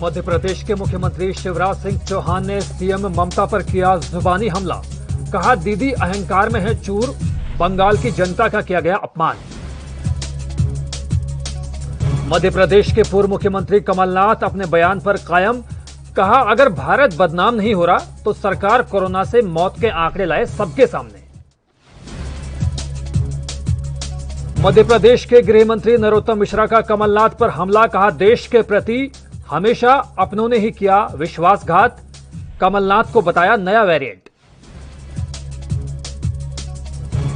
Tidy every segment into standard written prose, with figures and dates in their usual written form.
मध्य प्रदेश के मुख्यमंत्री शिवराज सिंह चौहान ने सीएम ममता पर किया जुबानी हमला। कहा दीदी अहंकार में है चूर, बंगाल की जनता का किया गया अपमान। मध्य प्रदेश के पूर्व मुख्यमंत्री कमलनाथ अपने बयान पर कायम। कहा अगर भारत बदनाम नहीं हो रहा तो सरकार कोरोना से मौत के आंकड़े लाए सबके सामने। मध्य प्रदेश के गृह मंत्री नरोत्तम मिश्रा का कमलनाथ पर हमला। कहा देश के प्रति हमेशा अपनों ने ही किया विश्वासघात। कमलनाथ को बताया नया वेरिएंट।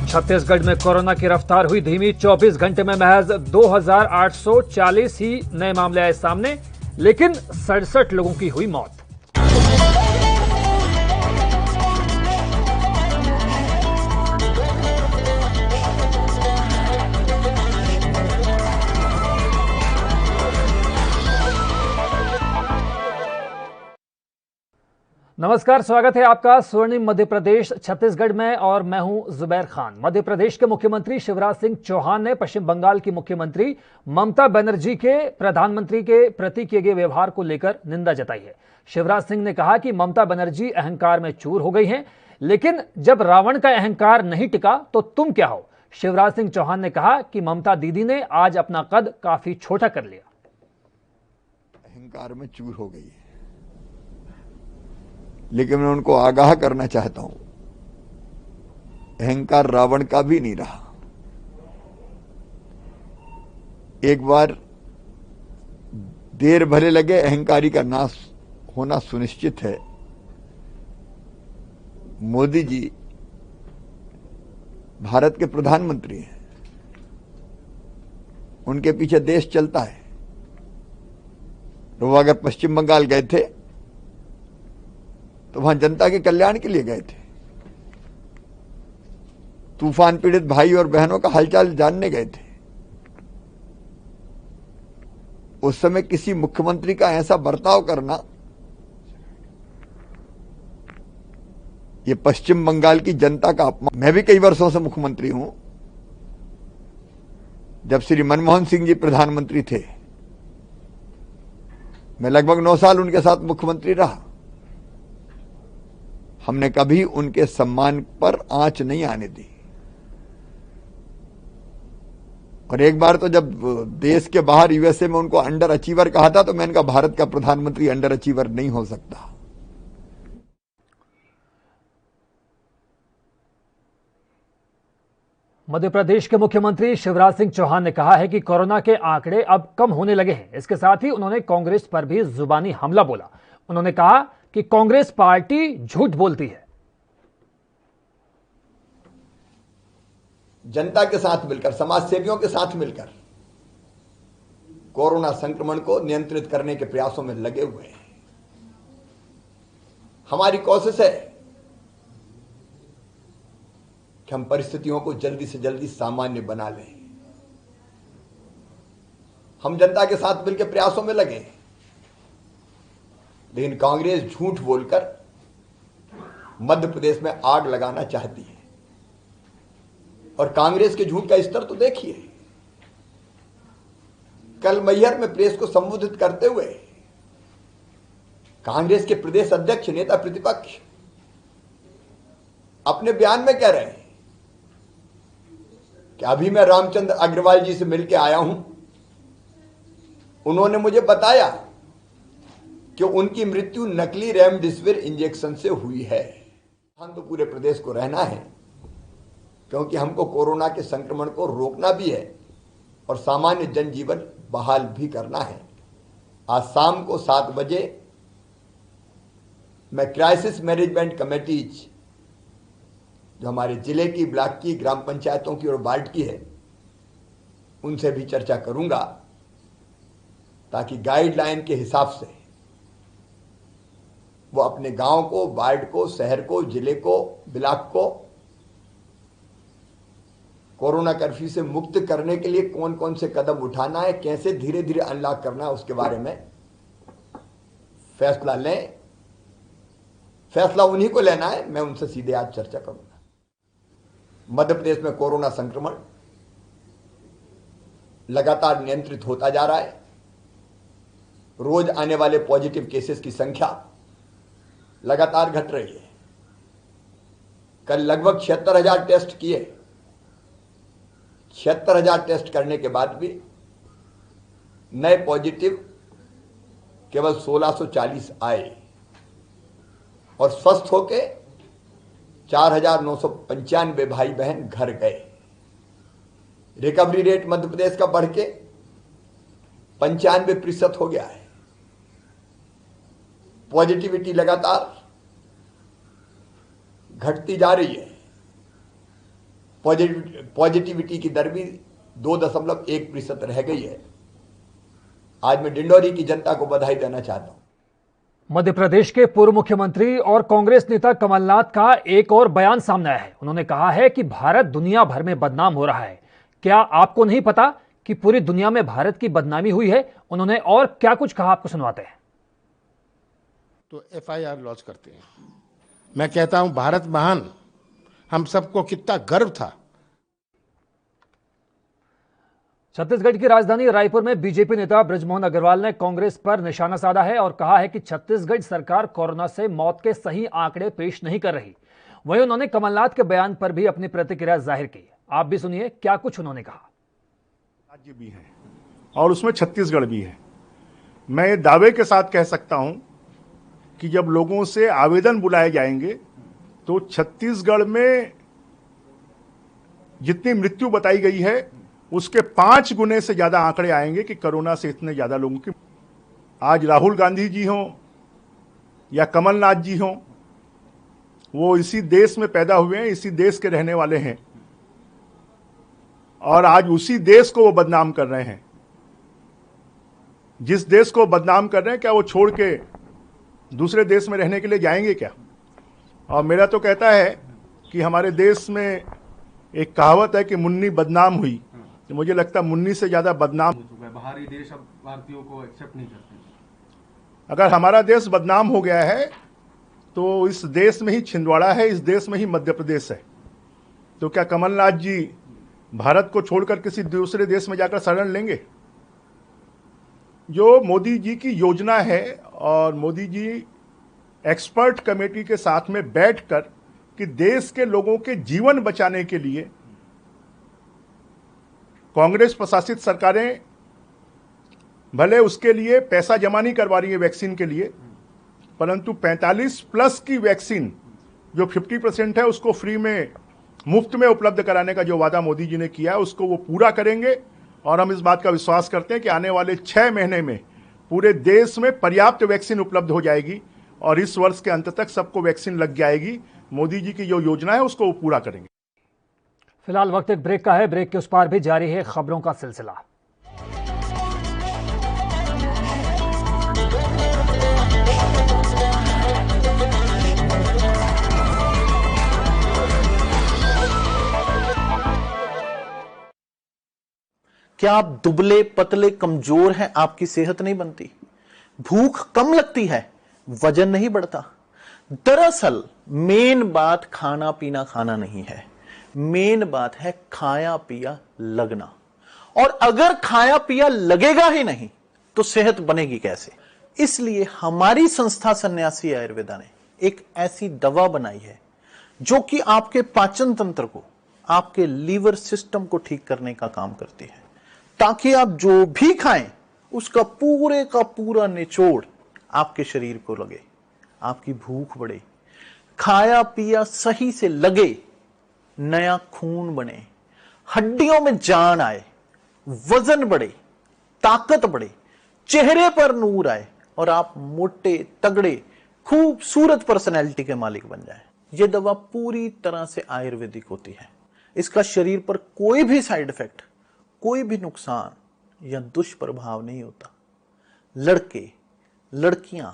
छत्तीसगढ़ में कोरोना की रफ्तार हुई धीमी। 24 घंटे में महज 2840 ही नए मामले आए सामने, लेकिन 67 लोगों की हुई मौत। नमस्कार, स्वागत है आपका स्वर्णिम मध्य प्रदेश छत्तीसगढ़ में और मैं हूं जुबैर खान। मध्य प्रदेश के मुख्यमंत्री शिवराज सिंह चौहान ने पश्चिम बंगाल की मुख्यमंत्री ममता बनर्जी के प्रधानमंत्री के प्रति किए गए व्यवहार को लेकर निंदा जताई है। शिवराज सिंह ने कहा कि ममता बनर्जी अहंकार में चूर हो गई हैं, लेकिन जब रावण का अहंकार नहीं टिका तो तुम क्या हो। शिवराज सिंह चौहान ने कहा कि ममता दीदी ने आज अपना कद काफी छोटा कर लिया। अहंकार में चूर हो गई है, लेकिन मैं उनको आगाह करना चाहता हूं, अहंकार रावण का भी नहीं रहा। एक बार देर भले लगे, अहंकारी का नाश होना सुनिश्चित है। मोदी जी भारत के प्रधानमंत्री हैं, उनके पीछे देश चलता है। तो वो अगर पश्चिम बंगाल गए थे तो वहां जनता के कल्याण के लिए गए थे। तूफान पीड़ित भाई और बहनों का हालचाल जानने गए थे। उस समय किसी मुख्यमंत्री का ऐसा बर्ताव करना, यह पश्चिम बंगाल की जनता का अपमान। मैं भी कई वर्षों से मुख्यमंत्री हूं। जब श्री मनमोहन सिंह जी प्रधानमंत्री थे, मैं लगभग 9 साल उनके साथ मुख्यमंत्री रहा। हमने कभी उनके सम्मान पर आंच नहीं आने दी। और एक बार तो जब देश के बाहर यूएसए में उनको अंडर अचीवर कहा था, तो मैंने कहा भारत का प्रधानमंत्री अंडर अचीवर नहीं हो सकता। मध्य प्रदेश के मुख्यमंत्री शिवराज सिंह चौहान ने कहा है कि कोरोना के आंकड़े अब कम होने लगे हैं। इसके साथ ही उन्होंने कांग्रेस पर भी जुबानी हमला बोला। उन्होंने कहा कि कांग्रेस पार्टी झूठ बोलती है। जनता के साथ मिलकर, समाज सेवियों के साथ मिलकर कोरोना संक्रमण को नियंत्रित करने के प्रयासों में लगे हुए हैं। हमारी कोशिश है कि हम परिस्थितियों को जल्दी से जल्दी सामान्य बना लें। हम जनता के साथ मिलकर प्रयासों में लगे, लेकिन कांग्रेस झूठ बोलकर मध्य प्रदेश में आग लगाना चाहती है। और कांग्रेस के झूठ का स्तर तो देखिए। कल मैहर में प्रेस को संबोधित करते हुए कांग्रेस के प्रदेश अध्यक्ष, नेता प्रतिपक्ष अपने बयान में कह रहे हैं कि अभी मैं रामचंद्र अग्रवाल जी से मिलकर आया हूं। उन्होंने मुझे बताया कि उनकी मृत्यु नकली रेमडेसिविर इंजेक्शन से हुई है। हम तो पूरे प्रदेश को रहना है, क्योंकि हमको कोरोना के संक्रमण को रोकना भी है और सामान्य जनजीवन बहाल भी करना है। आज शाम को 7 बजे मैं क्राइसिस मैनेजमेंट कमेटीज, जो हमारे जिले की, ब्लॉक की, ग्राम पंचायतों की और वार्ड की है, उनसे भी चर्चा करूंगा, ताकि गाइडलाइन के हिसाब से वो अपने गांव को, वार्ड को, शहर को, जिले को, ब्लॉक को कोरोना कर्फ्यू से मुक्त करने के लिए कौन कौन से कदम उठाना है, कैसे धीरे धीरे अनलॉक करना है, उसके बारे में फैसला लें। फैसला उन्हीं को लेना है, मैं उनसे सीधे आज चर्चा करूंगा। मध्य प्रदेश में कोरोना संक्रमण लगातार नियंत्रित होता जा रहा है। रोज आने वाले पॉजिटिव केसेस की संख्या लगातार घट रही है। कल लगभग 76,000 टेस्ट किए। 76,000 टेस्ट करने के बाद भी नए पॉजिटिव केवल 1640 आए और स्वस्थ होके 4,995 भाई बहन घर गए। रिकवरी रेट मध्य प्रदेश का बढ़ के 95% हो गया है। पॉजिटिविटी लगातार घटती जा रही है। पॉजिटिविटी की दर भी 2.1% रह गई है। आज मैं डिंडौरी की जनता को बधाई देना चाहता हूं। मध्य प्रदेश के पूर्व मुख्यमंत्री और कांग्रेस नेता कमलनाथ का एक और बयान सामने आया है। उन्होंने कहा है कि भारत दुनिया भर में बदनाम हो रहा है। क्या आपको नहीं पता कि पूरी दुनिया में भारत की बदनामी हुई है? उन्होंने और क्या कुछ कहा, आपको सुनवाते हैं। तो FIR लॉन्च करते हैं। मैं कहता हूं भारत महान, हम सबको कितना गर्व था। छत्तीसगढ़ की राजधानी रायपुर में बीजेपी नेता बृजमोहन अग्रवाल ने कांग्रेस पर निशाना साधा है और कहा है कि छत्तीसगढ़ सरकार कोरोना से मौत के सही आंकड़े पेश नहीं कर रही। वहीं उन्होंने कमलनाथ के बयान पर भी अपनी प्रतिक्रिया जाहिर की। आप भी सुनिए क्या कुछ उन्होंने कहा। राज्य भी है और उसमें छत्तीसगढ़ भी है। मैं ये दावे के साथ कह सकता हूं कि जब लोगों से आवेदन बुलाए जाएंगे तो छत्तीसगढ़ में जितनी मृत्यु बताई गई है उसके 5 गुने से ज्यादा आंकड़े आएंगे कि कोरोना से इतने ज्यादा लोगों की। आज राहुल गांधी जी हों या कमलनाथ जी हों, वो इसी देश में पैदा हुए हैं, इसी देश के रहने वाले हैं और आज उसी देश को वो बदनाम कर रहे हैं। जिस देश को बदनाम कर रहे हैं, क्या वो छोड़ के दूसरे देश में रहने के लिए जाएंगे क्या? और मेरा तो कहता है कि हमारे देश में एक कहावत है कि मुन्नी बदनाम हुई, तो मुझे लगता है मुन्नी से ज्यादा बदनाम बाहरी देश अब भारतीयों को एक्सेप्ट नहीं करते। अगर हमारा देश बदनाम हो गया है तो इस देश में ही छिंदवाड़ा है, इस देश में ही मध्य प्रदेश है। तो क्या कमलनाथ जी भारत को छोड़कर किसी दूसरे देश में जाकर शरण लेंगे? जो मोदी जी की योजना है और मोदी जी एक्सपर्ट कमेटी के साथ में बैठकर कि देश के लोगों के जीवन बचाने के लिए कांग्रेस प्रशासित सरकारें भले उसके लिए पैसा जमा नहीं करवा रही है वैक्सीन के लिए, परंतु 45+ की वैक्सीन जो 50% है उसको फ्री में मुफ्त में उपलब्ध कराने का जो वादा मोदी जी ने किया है उसको वो पूरा करेंगे। और हम इस बात का विश्वास करते हैं कि आने वाले 6 महीने में पूरे देश में पर्याप्त वैक्सीन उपलब्ध हो जाएगी और इस वर्ष के अंत तक सबको वैक्सीन लग जाएगी। मोदी जी की जो योजना है उसको वो पूरा करेंगे। फिलहाल वक्त एक ब्रेक का है। ब्रेक के उस पार भी जारी है खबरों का सिलसिला। क्या आप दुबले पतले कमजोर हैं? आपकी सेहत नहीं बनती, भूख कम लगती है, वजन नहीं बढ़ता? दरअसल मेन बात खाना पीना खाना नहीं है, मेन बात है खाया पिया लगना। और अगर खाया पिया लगेगा ही नहीं तो सेहत बनेगी कैसे? इसलिए हमारी संस्था सन्यासी आयुर्वेदा ने एक ऐसी दवा बनाई है जो कि आपके पाचन तंत्र को, आपके लीवर सिस्टम को ठीक करने का काम करती है, ताकि आप जो भी खाएं उसका पूरे का पूरा निचोड़ आपके शरीर को लगे, आपकी भूख बढ़े, खाया पिया सही से लगे, नया खून बने, हड्डियों में जान आए, वजन बढ़े, ताकत बढ़े, चेहरे पर नूर आए और आप मोटे तगड़े खूबसूरत पर्सनैलिटी के मालिक बन जाएं। यह दवा पूरी तरह से आयुर्वेदिक होती है। इसका शरीर पर कोई भी साइड इफेक्ट, कोई भी नुकसान या दुष्प्रभाव नहीं होता। लड़के लड़कियां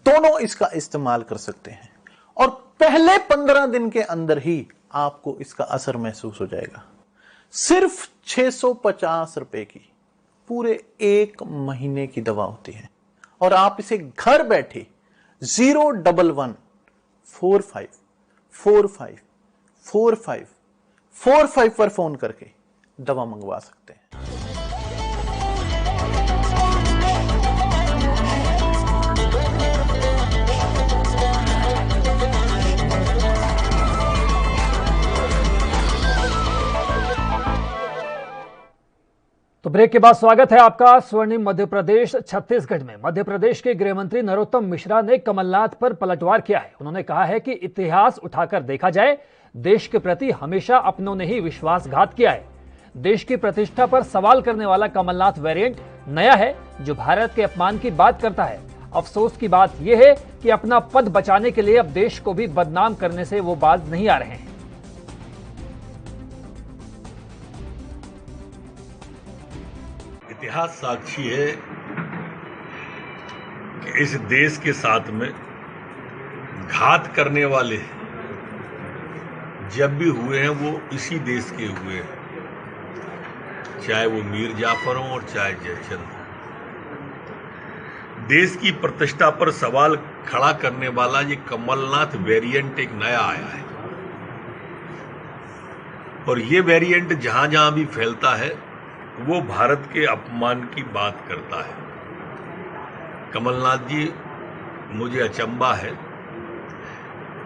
दोनों इसका इस्तेमाल कर सकते हैं और पहले 15 दिन के अंदर ही आपको इसका असर महसूस हो जाएगा। सिर्फ 650 रुपए की पूरे 1 महीने की दवा होती है और आप इसे घर बैठे 01145454545 पर फोन करके दवा मंगवा सकते हैं। ब्रेक के बाद स्वागत है आपका स्वर्णिम मध्य प्रदेश छत्तीसगढ़ में। मध्य प्रदेश के गृह मंत्री नरोत्तम मिश्रा ने कमलनाथ पर पलटवार किया है। उन्होंने कहा है कि इतिहास उठाकर देखा जाए, देश के प्रति हमेशा अपनों ने ही विश्वासघात किया है। देश की प्रतिष्ठा पर सवाल करने वाला कमलनाथ वेरिएंट नया है, जो भारत के अपमान की बात करता है। अफसोस की बात यह है कि अपना पद बचाने के लिए अब देश को भी बदनाम करने से वो बाज नहीं आ रहे हैं। इतिहास साक्षी है कि इस देश के साथ में घात करने वाले जब भी हुए हैं वो इसी देश के हुए हैं, चाहे वो मीर जाफर हो और चाहे जयचंद। देश की प्रतिष्ठा पर सवाल खड़ा करने वाला ये कमलनाथ वेरिएंट एक नया आया है और ये वेरिएंट जहां जहां भी फैलता है वो भारत के अपमान की बात करता है। कमलनाथ जी, मुझे अचंभा है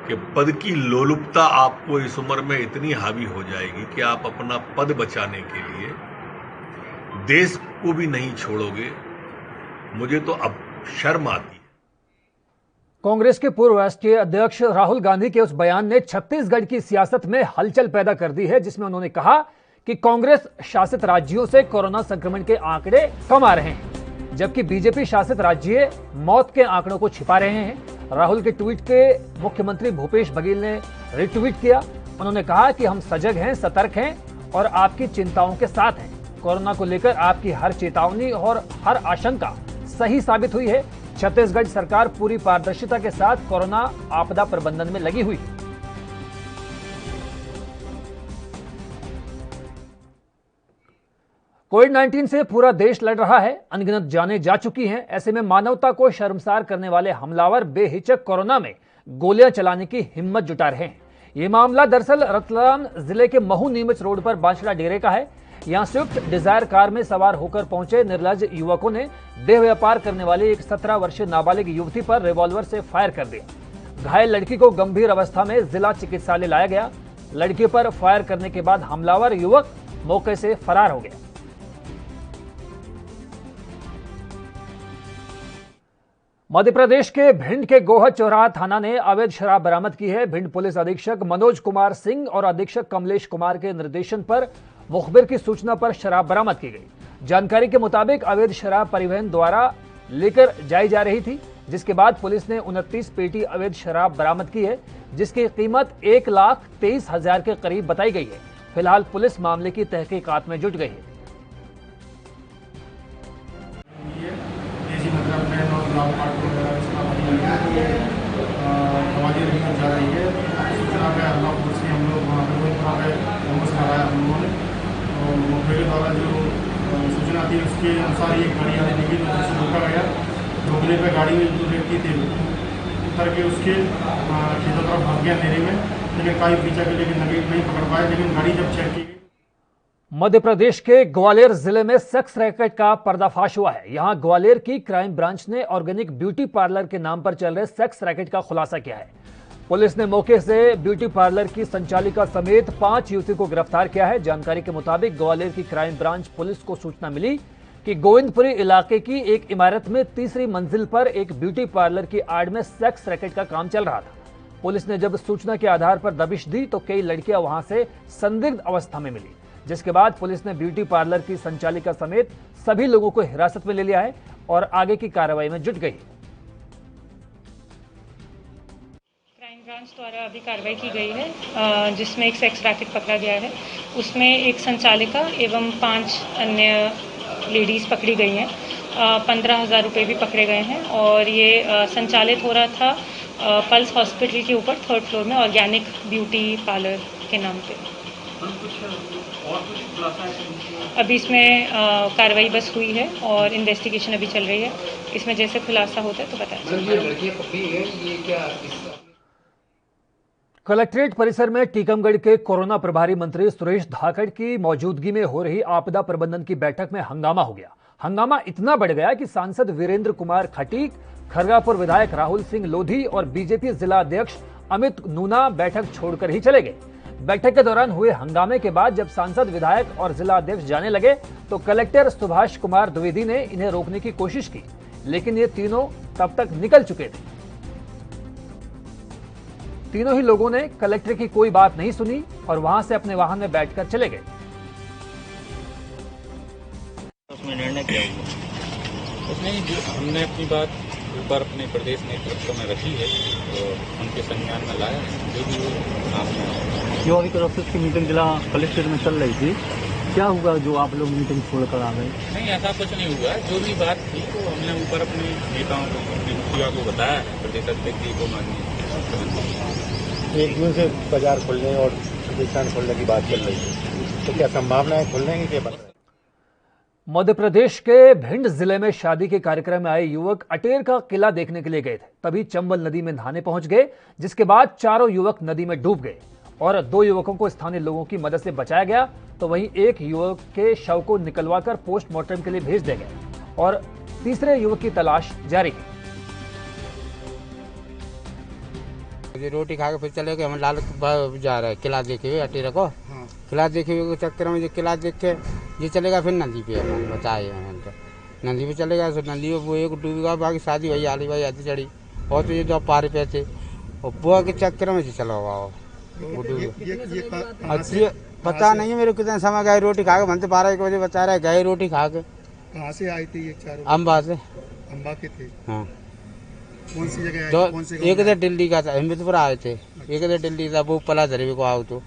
कि पद की लोलुपता आपको इस उम्र में इतनी हावी हो जाएगी कि आप अपना पद बचाने के लिए देश को भी नहीं छोड़ोगे। मुझे तो अब शर्म आती है। कांग्रेस के पूर्व राष्ट्रीय अध्यक्ष राहुल गांधी के उस बयान ने छत्तीसगढ़ की सियासत में हलचल पैदा कर दी है, जिसमें उन्होंने कहा कि कांग्रेस शासित राज्यों से कोरोना संक्रमण के आंकड़े कम आ रहे हैं, जबकि बीजेपी शासित राज्य मौत के आंकड़ों को छिपा रहे हैं। राहुल के ट्वीट के मुख्यमंत्री भूपेश बघेल ने रिट्वीट किया। उन्होंने कहा कि हम सजग हैं, सतर्क हैं और आपकी चिंताओं के साथ हैं। कोरोना को लेकर आपकी हर चेतावनी और हर आशंका सही साबित हुई है। छत्तीसगढ़ सरकार पूरी पारदर्शिता के साथ कोरोना आपदा प्रबंधन में लगी हुई है। कोविड-19 से पूरा देश लड़ रहा है। अनगिनत जानें जा चुकी हैं। ऐसे में मानवता को शर्मसार करने वाले हमलावर बेहिचक कोरोना में गोलियां चलाने की हिम्मत जुटा रहे हैं। ये मामला दरअसल रतलाम जिले के महू नीमच रोड पर बांसड़ा डेरे का है। यहां स्विफ्ट डिजायर कार में सवार होकर पहुंचे निर्लज्ज युवकों ने देह व्यापार करने वाली एक 17 वर्षीय नाबालिग युवती पर रिवॉल्वर से फायर कर दिया। घायल लड़की को गंभीर अवस्था में जिला चिकित्सालय लाया गया। लड़की पर फायर करने के बाद हमलावर युवक मौके से फरार हो गया। मध्य प्रदेश के भिंड के गोहद चौराहा थाना ने अवैध शराब बरामद की है। भिंड पुलिस अधीक्षक मनोज कुमार सिंह और अधीक्षक कमलेश कुमार के निर्देशन पर मुखबिर की सूचना पर शराब बरामद की गई। जानकारी के मुताबिक अवैध शराब परिवहन द्वारा लेकर जाई जा रही थी, जिसके बाद पुलिस ने 29 पेटी अवैध शराब बरामद की है, जिसकी कीमत 1,23,000 के करीब बताई गई है। फिलहाल पुलिस मामले की तहकीकात में जुट गई है। द्वारा जो सूचना थी उसके अनुसार ये गाड़ी आने लगी, तो उससे रोका गया। रोकने पर गाड़ी में जो व्यक्ति थे उतर के उसके खेतों तरफ भाग गया अंधेरे में, लेकिन काफी पीछा के लेकिन नहीं पकड़ पाए। लेकिन गाड़ी जब चेक की गई। मध्य प्रदेश के ग्वालियर जिले में सेक्स रैकेट का पर्दाफाश हुआ है। यहां ग्वालियर की क्राइम ब्रांच ने ऑर्गेनिक ब्यूटी पार्लर के नाम पर चल रहे सेक्स रैकेट का खुलासा किया है। पुलिस ने मौके से ब्यूटी पार्लर की संचालिका समेत 5 युवती को गिरफ्तार किया है। जानकारी के मुताबिक ग्वालियर की क्राइम ब्रांच पुलिस को सूचना मिली कि गोविंदपुरी इलाके की एक इमारत में तीसरी मंजिल पर एक ब्यूटी पार्लर की आड़ में सेक्स रैकेट का काम चल रहा था। पुलिस ने जब सूचना के आधार पर दबिश दी तो कई लड़कियां वहां से संदिग्ध अवस्था में मिली, जिसके बाद पुलिस ने ब्यूटी पार्लर की संचालिका समेत सभी लोगों को हिरासत में ले लिया है और आगे की कार्रवाई में जुट गई है। क्राइम ब्रांच द्वारा अभी कार्रवाई की गई है, जिसमें एक सेक्स रैकेट पकड़ा गया है। उसमें एक संचालिका एवं 5 अन्य लेडीज़ पकड़ी गई हैं। 15,000 रुपये भी पकड़े गए हैं और ये संचालित हो रहा था पल्स हॉस्पिटल के ऊपर 3rd फ्लोर में ऑर्गेनिक ब्यूटी पार्लर के नाम पे। अभी इसमें कार्रवाई बस हुई है और इन्वेस्टिगेशन अभी चल रही है। इसमें जैसे खुलासा होता है तो बताया। कलेक्ट्रेट परिसर में टीकमगढ़ के कोरोना प्रभारी मंत्री सुरेश धाकड़ की मौजूदगी में हो रही आपदा प्रबंधन की बैठक में हंगामा हो गया। हंगामा इतना बढ़ गया कि सांसद वीरेंद्र कुमार खटीक, खरगापुर विधायक राहुल सिंह लोधी और बीजेपी जिला अध्यक्ष अमित नूना बैठक छोड़कर ही चले गए। बैठक के दौरान हुए हंगामे के बाद जब सांसद, विधायक और जिला अध्यक्ष जाने लगे तो कलेक्टर सुभाष कुमार द्विवेदी ने इन्हें रोकने की कोशिश की, लेकिन ये तीनों तब तक निकल चुके थे। तीनों ही लोगों ने कलेक्टर की कोई बात नहीं सुनी और वहां से अपने वाहन में बैठकर चले गए। उसमें निर्णय क्या हुआ? उसमें हमने अपनी बात ऊपर अपने प्रदेश नेतृत्व में रखी है और उनके संज्ञान में लाया है, जो भी सामने। जो अभी ऑफिस की मीटिंग जिला कलेक्ट्रेट में चल रही थी, क्या हुआ जो आप लोग मीटिंग छोड़कर आ गए? नहीं, ऐसा कुछ नहीं हुआ। जो भी बात थी वो हमने ऊपर अपने नेताओं को, अपनी मुखिया को बताया, प्रदेश अध्यक्ष जी को, माननीय। 1 जून से बाजार खोलने और प्रतिष्ठान खोलने की बात चल रही है, तो क्या संभावना है खुलने की? क्या बता रहे? मध्य प्रदेश के भिंड जिले में शादी के कार्यक्रम में आए युवक अटेर का किला देखने के लिए गए थे, तभी चंबल नदी में नहाने पहुंच गए, जिसके बाद चारों युवक नदी में डूब गए और 2 युवकों को स्थानीय लोगों की मदद से बचाया गया, तो वहीं एक युवक के शव को निकलवाकर पोस्टमार्टम के लिए भेज दिया गया और तीसरे युवक की तलाश जारी है। रोटी खा के फिर चले गए, हम लाल जा रहे किला देखे हुए अटेरा को। किला देखे हुए के चक्कर में जो किला देख के ये चलेगा, फिर नदी पे बताए नदी पे चलेगा। तो नदी में वो एक डूबेगा, बाकी शादी भाई आली भाई आती चढ़ी और तो ये 2 पार पे थे और बुआ के चक्कर में चला हुआ वो डूबे। पता नहीं है मेरे कितने समय गए रोटी खा के, बनते 12-1 बजे बचा रहे गए रोटी खा के। कहाँ से आई थी ये चारों? अम्बा से। अम्बा के थे? हाँ। कौन सी जगह? तो एक इधर दिल्ली का था, अहमदपुर आए थे, एक इधर दिल्ली था, वो पला धरे को आओ तो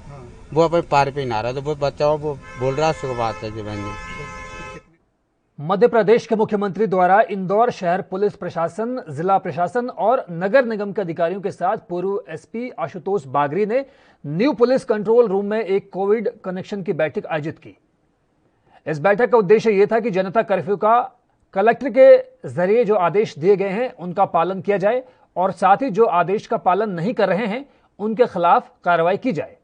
वो अपने पार पे ही नहा रहा, तो वो बच्चा वो बोल रहा सुख बात है कि बहन। मध्य प्रदेश के मुख्यमंत्री द्वारा इंदौर शहर पुलिस प्रशासन, जिला प्रशासन और नगर निगम के अधिकारियों के साथ पूर्व एसपी आशुतोष बागरी ने न्यू पुलिस कंट्रोल रूम में एक कोविड कनेक्शन की बैठक आयोजित की। इस बैठक का उद्देश्य यह था कि जनता कर्फ्यू का कलेक्टर के जरिए जो आदेश दिए गए हैं उनका पालन किया जाए और साथ ही जो आदेश का पालन नहीं कर रहे हैं उनके खिलाफ कार्रवाई की जाए।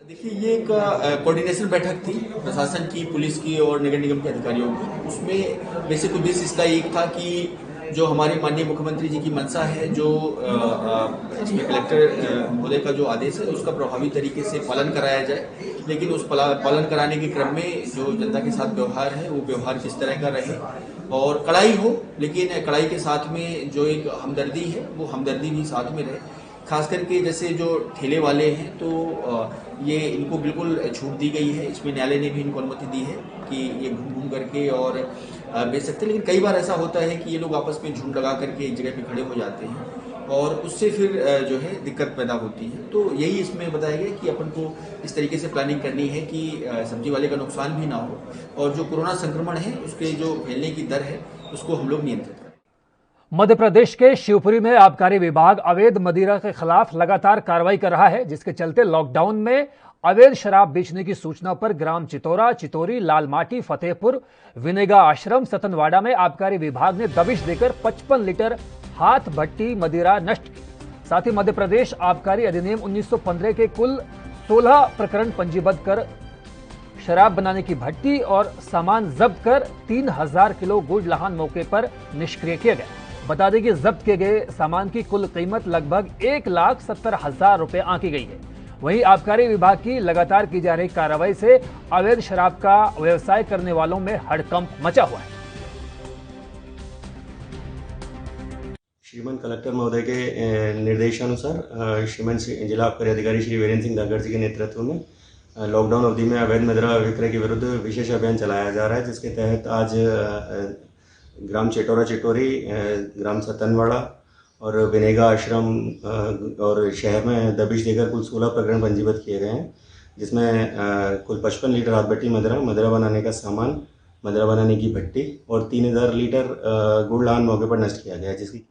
देखिए, ये एक कोऑर्डिनेशन बैठक थी प्रशासन की, पुलिस की और नगर निगम के अधिकारियों की। उसमें बेसिक उद्देश्य इसका एक था कि जो हमारे माननीय मुख्यमंत्री जी की मंशा है, जो इसमें कलेक्टर महोदय का जो आदेश है उसका प्रभावी तरीके से पालन कराया जाए, लेकिन उस पालन कराने के क्रम में जो जनता के साथ व्यवहार है वो व्यवहार किस तरह का रहे और कड़ाई हो, लेकिन कड़ाई के साथ में जो एक हमदर्दी है वो हमदर्दी भी साथ में रहे। खास करके जैसे जो ठेले वाले हैं तो ये इनको बिल्कुल छूट दी गई है, इसमें न्यायालय ने भी इनको अनुमति दी है कि ये घूम करके और बेच सकते हैं। लेकिन कई बार ऐसा होता है कि ये लोग आपस में झुंड लगा करके एक जगह पे खड़े हो जाते हैं और उससे फिर जो है दिक्कत पैदा होती है। तो यही इसमें बताया गया कि अपन को इस तरीके से प्लानिंग करनी है कि सब्जी वाले का नुकसान भी ना हो और जो कोरोना संक्रमण है उसके जो फैलने की दर है उसको हम लोग नियंत्रित करें। मध्य प्रदेश के शिवपुरी में आबकारी विभाग अवैध मदिरा के खिलाफ लगातार कार्रवाई कर रहा है, जिसके चलते लॉकडाउन में अवैध शराब बेचने की सूचना पर ग्राम चितौरा, चितौरी, लालमाटी, फतेहपुर, विनेगा आश्रम, सतनवाड़ा में आबकारी विभाग ने दबिश देकर 55 लीटर हाथ भट्टी मदिरा नष्ट की। साथ ही मध्य प्रदेश आबकारी अधिनियम 1915 के कुल 16 प्रकरण पंजीबद्ध कर शराब बनाने की भट्टी और सामान जब्त कर 3000 किलो गुड़ लहान मौके पर निष्क्रिय किया गया। बता दें कि जब्त किए गए सामान की कुल कीमत लगभग 1,70,000 रुपए आंकी गई है। वहीं आबकारी विभाग की लगातार की जा रही कार्रवाई से अवैध शराब का व्यवसाय करने वालों में हड़कंप मचा हुआ है। श्रीमान कलेक्टर महोदय के निर्देशानुसार श्रीमान जिला आबकारी अधिकारी श्री वीरेंद्र सिंह दागर जी के नेतृत्व में लॉकडाउन अवधि में अवैध मदिरा विक्रय के विरुद्ध विशेष अभियान चलाया जा रहा है, जिसके तहत आज ग्राम चितौरा चितौरी, ग्राम सतनवाड़ा और विनेगा आश्रम और शहर में दबिश देकर कुल 16 प्रकरण पंजीबद्ध किए गए हैं, जिसमें कुल 55 लीटर हाथ भट्टी मदिरा बनाने का सामान, मदिरा बनाने की भट्टी और 3000 लीटर गुड़ लहान मौके पर नष्ट किया गया है। जिसकी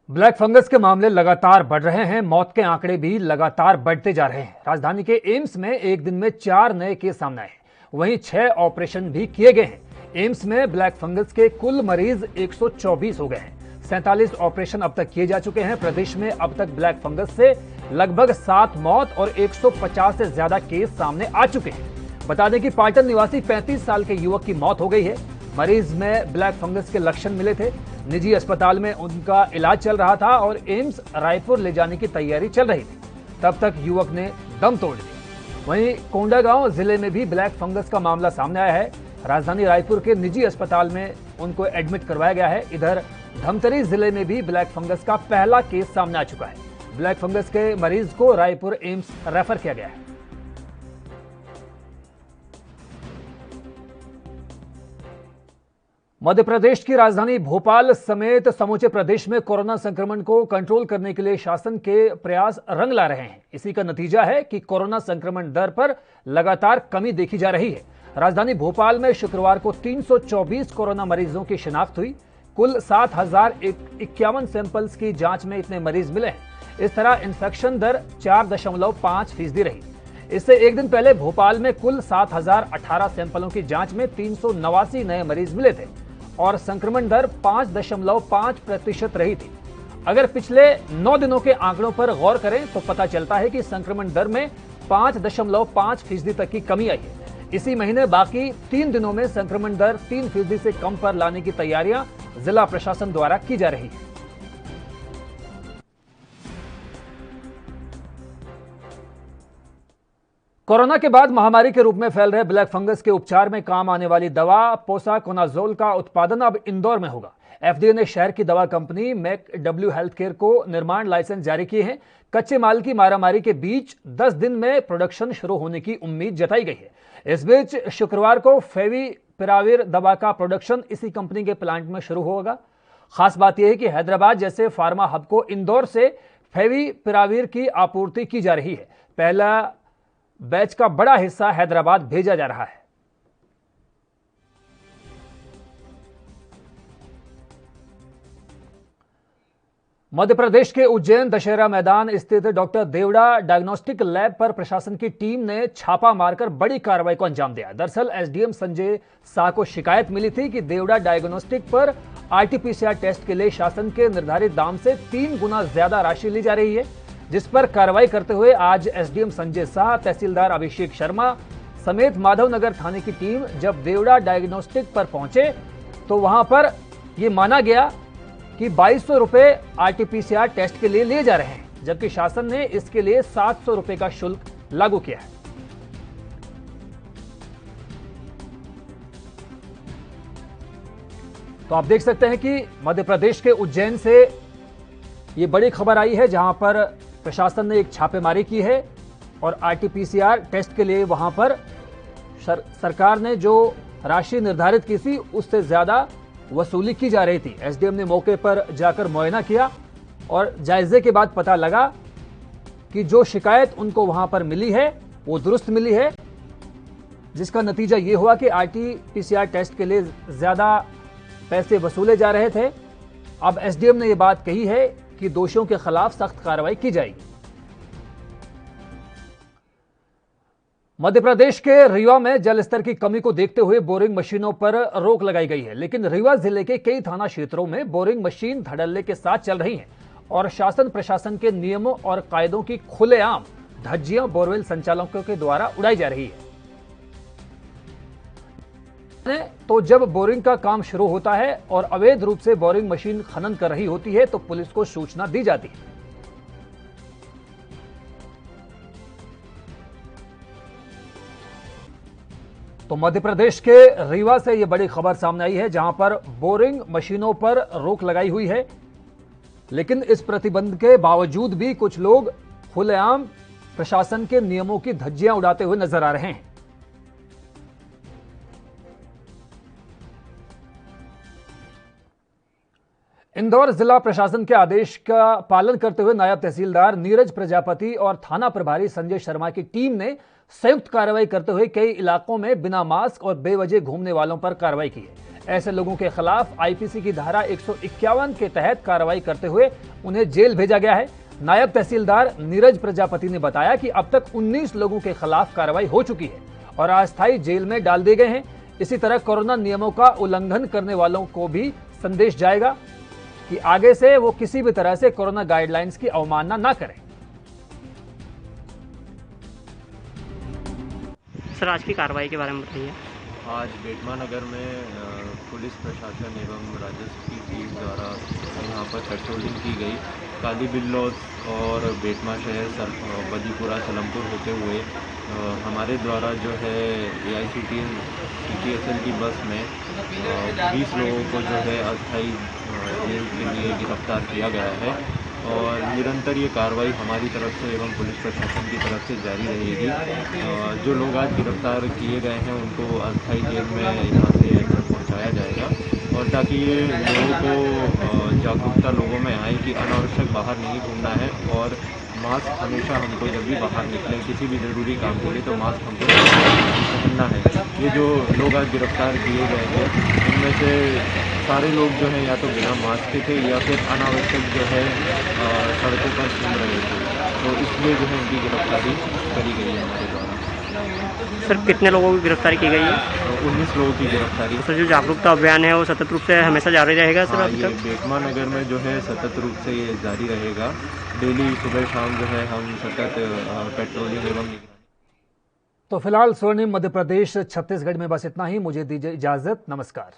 ब्लैक फंगस के मामले लगातार बढ़ रहे हैं, मौत के आंकड़े भी लगातार बढ़ते जा रहे हैं। राजधानी के एम्स में एक दिन में 4 नए केस सामने आए, वहीं 6 ऑपरेशन भी किए गए हैं। एम्स में ब्लैक फंगस के कुल मरीज 124 हो गए हैं। 47 ऑपरेशन अब तक किए जा चुके हैं। प्रदेश में अब तक ब्लैक फंगस से लगभग 7 मौत और 150 से ज्यादा केस सामने आ चुके हैं। बता दें कि पाटन निवासी 35 साल के युवक की मौत हो गई है। मरीज में ब्लैक फंगस के लक्षण मिले थे। निजी अस्पताल में उनका इलाज चल रहा था और एम्स रायपुर ले जाने की तैयारी चल रही थी। तब तक युवक ने दम तोड़ दिया। वहीं कोंडागांव जिले में भी ब्लैक फंगस का मामला सामने आया है। राजधानी रायपुर के निजी अस्पताल में उनको एडमिट करवाया गया है। इधर धमतरी जिले में भी ब्लैक फंगस का पहला केस सामने आ चुका है। ब्लैक फंगस के मरीज को रायपुर एम्स रेफर किया गया है। मध्य प्रदेश की राजधानी भोपाल समेत समूचे प्रदेश में कोरोना संक्रमण को कंट्रोल करने के लिए शासन के प्रयास रंग ला रहे हैं। इसी का नतीजा है कि कोरोना संक्रमण दर पर लगातार कमी देखी जा रही है। राजधानी भोपाल में शुक्रवार को 324 कोरोना मरीजों की शिनाख्त हुई। कुल 7,051 सैंपल्स की जांच में इतने मरीज मिले हैं। इस तरह इन्फेक्शन दर 4.5% रही। इससे एक दिन पहले भोपाल में कुल 7,018 सैंपलों की जांच में 389 नए मरीज मिले थे और संक्रमण दर 5.5% रही थी। अगर पिछले 9 दिनों के आंकड़ों पर गौर करें तो पता चलता है कि संक्रमण दर में 5.5% तक की कमी आई है। इसी महीने बाकी 3 दिनों में संक्रमण दर 3% से कम पर लाने की तैयारियां जिला प्रशासन द्वारा की जा रही है। कोरोना के बाद महामारी के रूप में फैल रहे ब्लैक फंगस के उपचार में काम आने वाली दवा पोसाकोनाजोल का उत्पादन अब इंदौर में होगा। एफडीए ने शहर की दवा कंपनी मैकडब्ल्यू हेल्थकेयर को निर्माण लाइसेंस जारी किए हैं। कच्चे माल की मारामारी के बीच 10 दिन में प्रोडक्शन शुरू होने की उम्मीद जताई गई है। इस बीच शुक्रवार को फेविपिराविर दवा का प्रोडक्शन इसी कंपनी के प्लांट में शुरू होगा। खास बात यह है कि हैदराबाद जैसे फार्मा हब को इंदौर से फेविपिराविर की आपूर्ति की जा रही है। पहला बैच का बड़ा हिस्सा हैदराबाद भेजा जा रहा है। मध्य प्रदेश के उज्जैन दशहरा मैदान स्थित डॉक्टर देवड़ा डायग्नोस्टिक लैब पर प्रशासन की टीम ने छापा मारकर बड़ी कार्रवाई को अंजाम दिया। दरअसल एसडीएम संजय शाह को शिकायत मिली थी कि देवड़ा डायग्नोस्टिक पर आरटीपीसीआर टेस्ट के लिए शासन के निर्धारित दाम से 3 गुना ज्यादा राशि ली जा रही है, जिस पर कार्रवाई करते हुए आज एसडीएम संजय शाह, तहसीलदार अभिषेक शर्मा समेत माधवनगर थाने की टीम जब देवड़ा डायग्नोस्टिक पर पहुंचे तो वहां पर यह माना गया कि 2200 रुपए आरटीपीसीआर टेस्ट के लिए लिए जा रहे हैं, जबकि शासन ने इसके लिए 700 रुपए का शुल्क लागू किया है। तो आप देख सकते हैं कि मध्य प्रदेश के उज्जैन से ये बड़ी खबर आई है, जहां पर प्रशासन ने एक छापेमारी की है और आरटीपीसीआर टेस्ट के लिए वहां पर सरकार ने जो राशि निर्धारित की थी उससे ज्यादा वसूली की जा रही थी। एसडीएम ने मौके पर जाकर मुआयना किया और जायजे के बाद पता लगा कि जो शिकायत उनको वहां पर मिली है वो दुरुस्त मिली है, जिसका नतीजा ये हुआ कि आरटीपीसीआर टेस्ट के लिए ज्यादा पैसे वसूले जा रहे थे। अब एसडीएम ने ये बात कही है कि दोषियों के खिलाफ सख्त कार्रवाई की जाएगी। मध्य प्रदेश के रीवा में जल स्तर की कमी को देखते हुए बोरिंग मशीनों पर रोक लगाई गई है, लेकिन रीवा जिले के कई थाना क्षेत्रों में बोरिंग मशीन धड़ल्ले के साथ चल रही हैं और शासन प्रशासन के नियमों और कायदों की खुलेआम धज्जियां बोरवेल संचालकों के द्वारा उड़ाई जा रही है। तो जब बोरिंग का काम शुरू होता है और अवैध रूप से बोरिंग मशीन खनन कर रही होती है तो पुलिस को सूचना दी जाती है। तो मध्य प्रदेश के रीवा से यह बड़ी खबर सामने आई है, जहां पर बोरिंग मशीनों पर रोक लगाई हुई है, लेकिन इस प्रतिबंध के बावजूद भी कुछ लोग खुलेआम प्रशासन के नियमों की धज्जियां उड़ाते हुए नजर आ रहे हैं। इंदौर जिला प्रशासन के आदेश का पालन करते हुए नायब तहसीलदार नीरज प्रजापति और थाना प्रभारी संजय शर्मा की टीम ने संयुक्त कार्रवाई करते हुए कई इलाकों में बिना मास्क और बेवजह घूमने वालों पर कार्रवाई की है। ऐसे लोगों के खिलाफ आईपीसी की धारा 151 के तहत कार्रवाई करते हुए उन्हें जेल भेजा गया है। नायब तहसीलदार नीरज प्रजापति ने बताया कि अब तक 19 लोगों के खिलाफ कार्रवाई हो चुकी है और अस्थायी जेल में डाल दिए गए हैं। इसी तरह कोरोना नियमों का उल्लंघन करने वालों को भी संदेश जाएगा कि आगे से वो किसी भी तरह से कोरोना गाइडलाइंस की अवमानना ना करें। सर, आज की कार्रवाई के बारे में बताइए। आज बेटमा नगर में पुलिस प्रशासन एवं राजस्व की टीम द्वारा यहाँ पर पेट्रोलिंग की गई। काली बिल्लौद और बेटमा शहर बदीपुरा सलमपुर होते हुए हमारे द्वारा जो है AICTS की बस में 20 लोगों को जो है अस्थायी जेल के लिए गिरफ्तार किया गया है और निरंतर ये कार्रवाई हमारी तरफ से एवं पुलिस प्रशासन की तरफ से जारी रहेगी। जो लोग आज गिरफ्तार किए गए हैं उनको अस्थायी जेल में यहाँ से पहुँचाया जाएगा और ताकि ये लोगों को जागरूकता लोगों में आए कि अनावश्यक बाहर नहीं घूमना है और मास्क हमेशा हमको जब भी बाहर निकले किसी भी ज़रूरी काम के लिए तो मास्क हमको पहनना है। ये जो लोग आज गिरफ्तार किए गए हैं इनमें से सारे लोग जो हैं या तो बिना मास्क के थे या फिर अनावश्यक जो है सड़कों पर घूम रहे थे, तो इसलिए जो है उनकी गिरफ्तारी करी गई है हमारे द्वारा। सर कितने लोगों की गिरफ्तारी की गई है? 19 लोगों की गिरफ्तारी। सर जो जागरूकता अभियान है वो सतत रूप से हमेशा जारी रहेगा सर? हाँ, ये बेटमा नगर में जो है सतत रूप से ये जारी रहेगा। डेली सुबह शाम जो है हम सतत पेट्रोलिंग एवं तो फिलहाल स्वर्णिम मध्य प्रदेश छत्तीसगढ़ में बस इतना ही। मुझे दीजिए इजाजत। नमस्कार।